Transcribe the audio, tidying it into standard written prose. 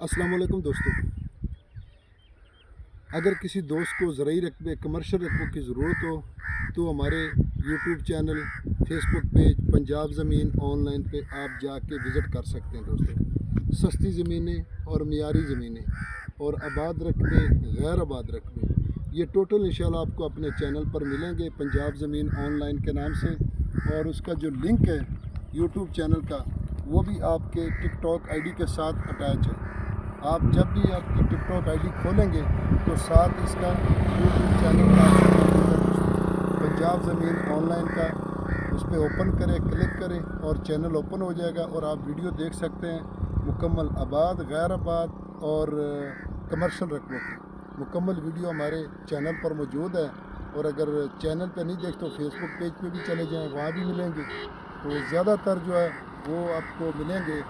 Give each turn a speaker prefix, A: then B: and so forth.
A: अस्सलाम वालेकुम दोस्तों। अगर किसी दोस्त को ज़रूरी रकबे कमर्शियल रकबों की ज़रूरत हो तो हमारे YouTube channel, Facebook page Punjab ज़मीन ऑनलाइन पे आप जाके विज़िट कर सकते हैं दोस्तों। सस्ती ज़मीनें और मियारी ज़मीनें और आबाद रकबे, गैर आबाद रकबे, ये टोटल इंशाल्लाह आपको अपने चैनल पर मिलेंगे पंजाब ज़मीन ऑनलाइन के नाम से। और उसका जो लिंक है यूट्यूब चैनल का, वो भी आपके टिकटॉक आईडी के साथ अटैच है। आप जब भी आपकी टिकटॉक आईडी खोलेंगे तो साथ इसका यूट्यूब चैनल का पंजाब ज़मीन ऑनलाइन का उस पर ओपन करें, क्लिक करें और चैनल ओपन हो जाएगा और आप वीडियो देख सकते हैं मुकम्मल आबाद, गैर आबाद और कमर्शियल रकबों की मुकम्मल वीडियो हमारे चैनल पर मौजूद है। और अगर चैनल पर नहीं देख तो फेसबुक पेज पे भी चले जाएं, वहाँ भी मिलेंगे। तो ज़्यादातर जो है वो आपको मिलेंगे